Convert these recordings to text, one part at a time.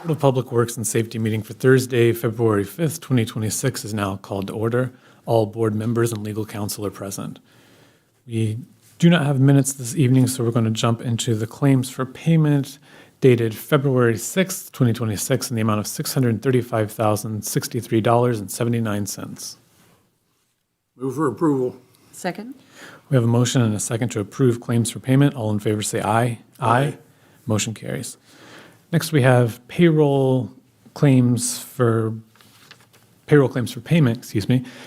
The Public Works and Safety meeting for Thursday, February 5th, 2026 is now called to order. All board members and legal counsel are present. We do not have minutes this evening, so we're going to jump into the claims for payment dated February 6th, 2026 in the amount of $635,063.79. Move for approval. Second? We have a motion and a second to approve claims for payment. All in favor say aye. Aye. Motion carries. Next, we have payroll claims for payment,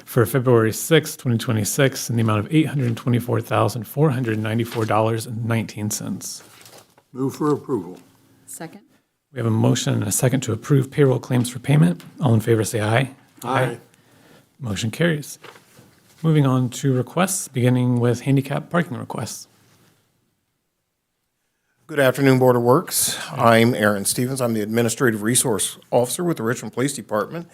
for February 6th, 2026 in the amount of $824,494.19. Move for approval. Second? We have a motion and a second to approve payroll claims for payment. All in favor say aye. Aye. Motion carries. Moving on to requests, beginning with handicap parking requests. Good afternoon, Board of Works. I'm Aaron Stevens. I'm the Administrative Resource Officer with the Richmond Police Department,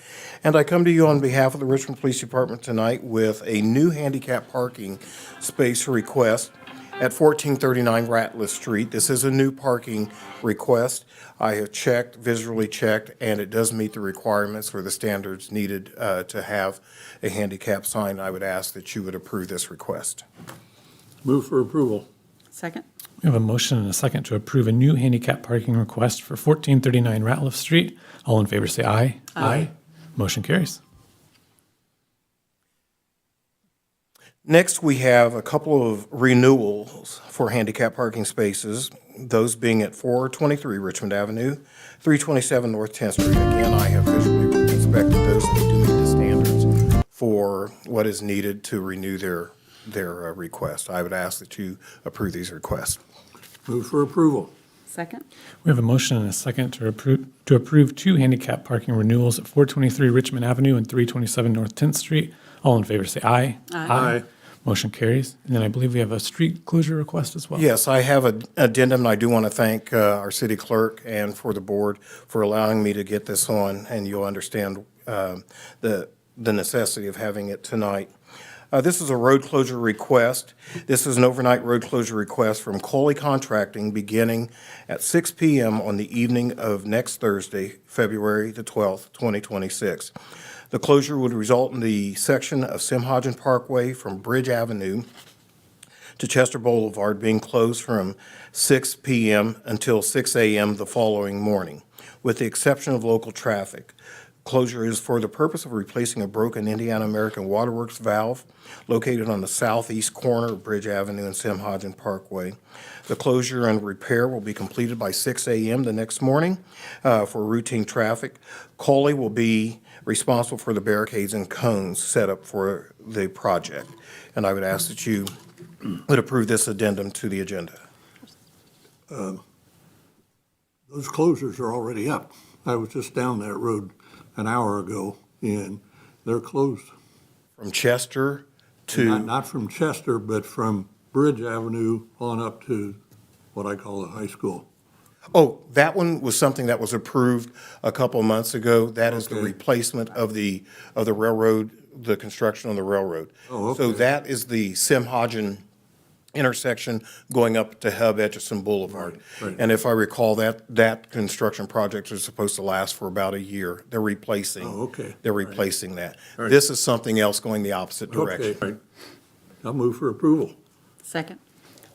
and I come to you on behalf of the Richmond Police Department tonight with a new handicap parking space request at 1439 Ratliff Street. This is a new parking request. I have visually checked, and it does meet the requirements or the standards needed to have a handicap sign. I would ask that you would approve this request. Move for approval. Second? We have a motion and a second to approve a new handicap parking request for 1439 Ratliff Street. All in favor say aye. Aye. Motion carries. Next, we have a couple of renewals for handicap parking spaces, those being at 423 Richmond Avenue, 327 North 10th Street. Again, I have visually inspected those. They do meet the standards for what is needed to renew their request. I would ask that you approve these requests. Move for approval. Second? We have a motion and a second to approve two handicap parking renewals at 423 Richmond Avenue and 327 North 10th Street. All in favor say aye. Aye. Motion carries. And then I believe we have a street closure request as well. Yes, I have an addendum, and I do want to thank our city clerk and for the board for allowing me to get this on, and you'll understand the necessity of having it tonight. This is a road closure request. This is an overnight road closure request from Coley Contracting beginning at 6 p.m. on the evening of next Thursday, February the 12th, 2026. The closure would result in the section of Simhodgen Parkway from Bridge Avenue to Chester Boulevard being closed from 6 p.m. until 6 a.m. the following morning, with the exception of local traffic. Closure is for the purpose of replacing a broken Indiana American Waterworks valve located on the southeast corner of Bridge Avenue and Simhodgen Parkway. The closure and repair will be completed by 6 a.m. the next morning for routine traffic. Coley will be responsible for the barricades and cones set up for the project. And I would ask that you would approve this addendum to the agenda. Those closures are already up. I was just down that road an hour ago, and they're closed. From Chester to... Not from Chester, but from Bridge Avenue on up to what I call the high school. Oh, that one was something that was approved a couple of months ago. That is the Okay. replacement of the railroad, the construction on the railroad. Oh, So okay. that is the Simhodgen intersection going up to Hub Etchison Boulevard. Right. And if I recall, that construction project is supposed to last for about a year. They're replacing. Oh, okay. They're Right. replacing that. Right. This is something else going the opposite direction. Okay, right. I'll move for approval. Second?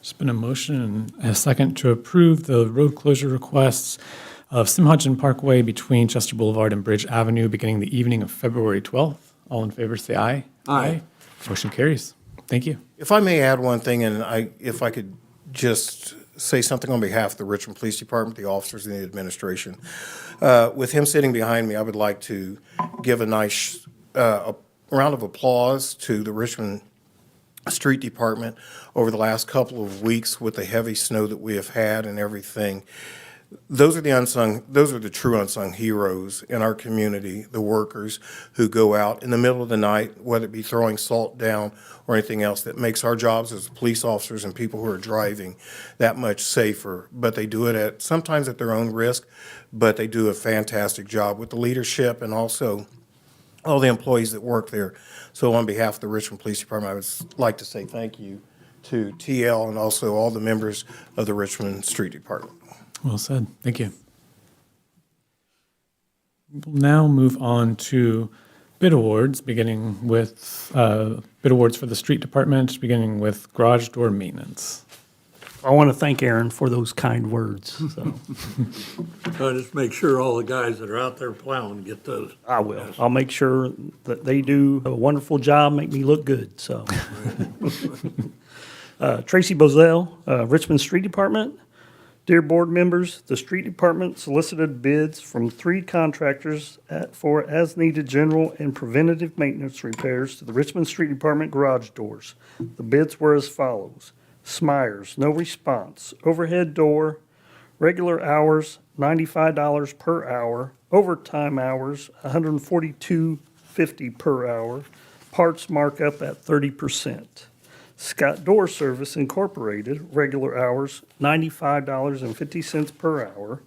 There's been a motion and a second to approve the road closure requests of Simhodgen Parkway between Chester Boulevard and Bridge Avenue beginning the evening of February 12th. All in favor say aye. Aye. Motion carries. Thank you. If I may add one thing, and if I could just say something on behalf of the Richmond Police Department, the officers, and the administration. With him sitting behind me, I would like to give a nice a round of applause to the Richmond Street Department over the last couple of weeks with the heavy snow that we have had and everything. Those are the true unsung heroes in our community, the workers who go out in the middle of the night, whether it be throwing salt down or anything else, that makes our jobs as police officers and people who are driving that much safer. But they do it sometimes at their own risk, but they do a fantastic job with the leadership and also all the employees that work there. So on behalf of the Richmond Police Department, I would like to say thank you to TL and also all the members of the Richmond Street Department. Well said. Thank you. We'll now move on to bid awards, beginning with bid awards for the street department, beginning with garage door maintenance. I want to thank Aaron for those kind words. So Just make sure all the guys that are out there plowing get those. I will. I'll make sure that they do a wonderful job, make me look good. So Tracy Bozell, Richmond Street Department. Dear board members, the street department solicited bids from 3 contractors for as-needed general and preventative maintenance repairs to the Richmond Street Department garage doors. The bids were as follows. Smyers, no response. Overhead door, regular hours, $95 per hour. Overtime hours, $142.50 per hour. Parts markup at 30%. Scott Door Service Incorporated, regular hours, $95.50 per hour.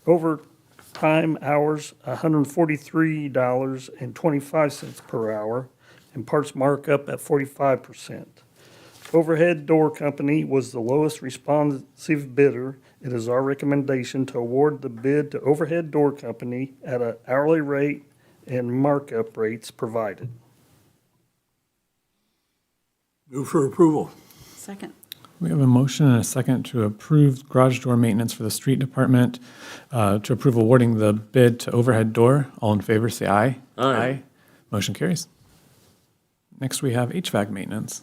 Overtime hours, $143.25 per hour, and parts markup at 45%. Overhead Door Company was the lowest responsive bidder. It is our recommendation to award the bid to Overhead Door Company at an hourly rate and markup rates provided. Move for approval. Second. We have a motion and a second to approve garage door maintenance for the street department, to approve awarding the bid to overhead door. All in favor, say aye. Aye. Motion carries. Next, we have HVAC maintenance.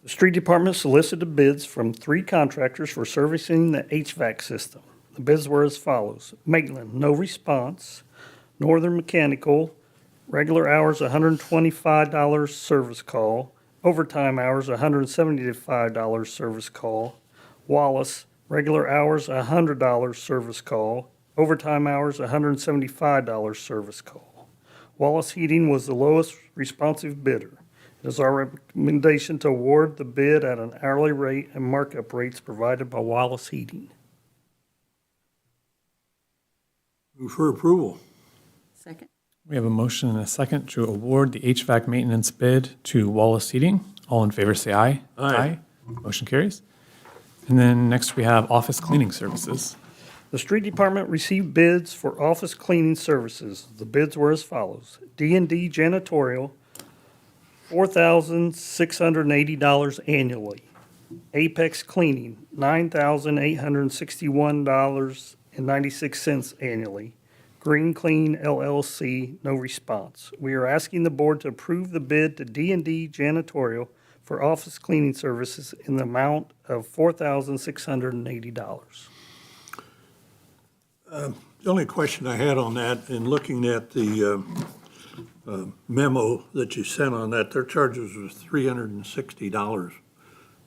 The street department solicited bids from 3 contractors for servicing the HVAC system. The bids were as follows. Maitland, no response. Northern Mechanical, regular hours, $125 service call. Overtime hours, $175 service call. Wallace, regular hours, $100 service call. Overtime hours, $175 service call. Wallace Heating was the lowest responsive bidder. It is our recommendation to award the bid at an hourly rate and markup rates provided by Wallace Heating. Move for approval. Second. We have a motion and a second to award the HVAC maintenance bid to Wallace Heating. All in favor, say aye. Aye. Motion carries. And then next, we have office cleaning services. The street department received bids for office cleaning services. The bids were as follows. D&D janitorial, $4,680 annually. Apex Cleaning, $9,861.96 annually. Green Clean LLC, no response. We are asking the board to approve the bid to D&D janitorial for office cleaning services in the amount of $4,680. The only question I had on that, in looking at the memo that you sent on that, their charges was $360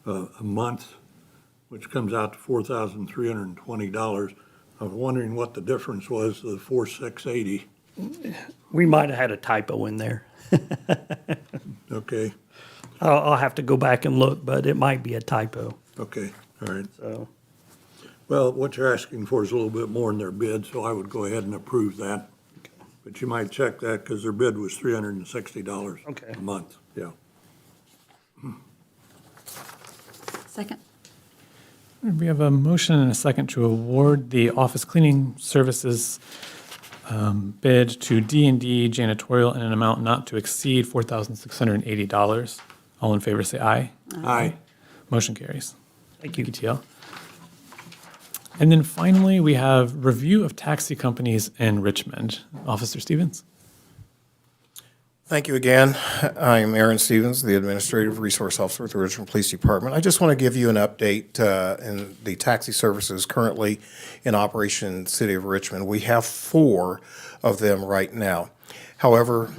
a month, which comes out to $4,320. I was wondering what the difference was to the 4,680. We might have had a typo in there. Okay, I'll have to go back and look, but it might be a typo. okay, all right. So, Well, what you're asking for is a little bit more in their bid, so I would go ahead and approve that. But you might check that because their bid was $360 Okay. a month, yeah. Second. We have a motion and a second to award the office cleaning services bid to D&D janitorial in an amount not to exceed $4,680. All in favor, say aye. Aye. Motion carries. thank you. PTL. And then finally, we have review of taxi companies in Richmond. Officer Stevens? Thank you again. I'm Aaron Stevens, the Administrative Resource Officer with the Richmond Police Department. I just want to give you an update in the taxi services currently in operation in the city of Richmond. We have 4 of them right now. However,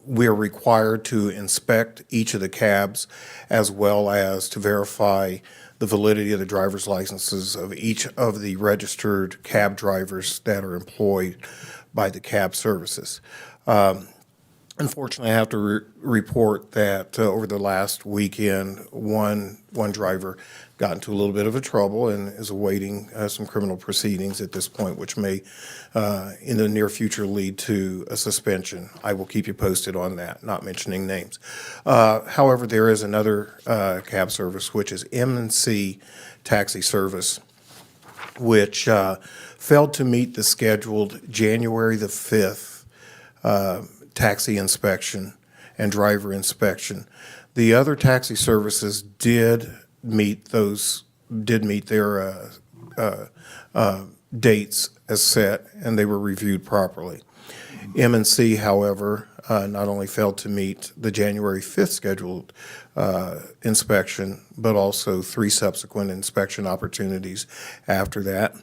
we are required to inspect each of the cabs as well as to verify the validity of the driver's licenses of each of the registered cab drivers that are employed by the cab services. Unfortunately, I have to report that over the last weekend, one driver got into a little bit of a trouble and is awaiting some criminal proceedings at this point, which may, in the near future, lead to a suspension. I will keep you posted on that, not mentioning names. However, there is another cab service, which is M&C Taxi Service, which failed to meet the scheduled January the 5th taxi inspection and driver inspection. The other taxi services did meet their dates as set, and they were reviewed properly. M&C, however, not only failed to meet the January 5th scheduled inspection, but also 3 subsequent inspection opportunities after that.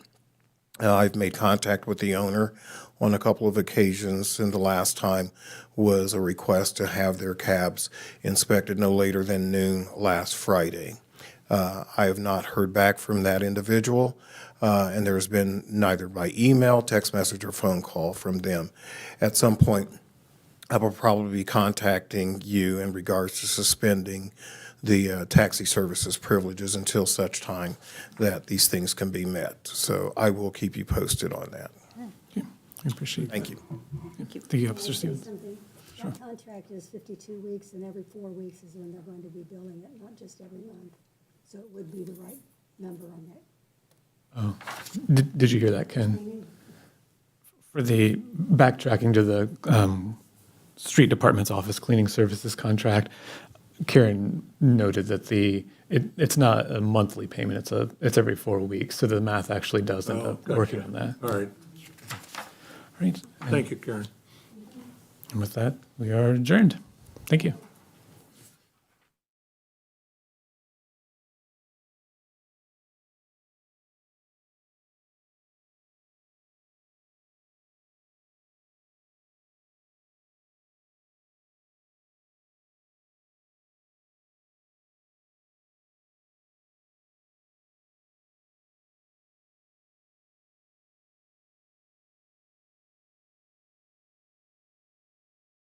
I've made contact with the owner on a couple of occasions, and the last time was a request to have their cabs inspected no later than noon last Friday. I have not heard back from that individual, and there's been neither by email, text message, or phone call from them. At some point, I will probably be contacting you in regards to suspending the taxi services privileges until such time that these things can be met. So I will keep you posted on that. I appreciate it. Thank you. Thank you, Officer Can I say Stevens. something? That contract is 52 weeks, and every 4 weeks is when they're going to be billing it, not just every month. So it would be the right number on that. Did you hear that, Ken? For the backtracking to the street department's office cleaning services contract, Karen noted that it's not a monthly payment, it's every 4 weeks, so the math actually does end up gotcha. working on that. All right, Right, thank you, Karen. and with that, we are adjourned. Thank you.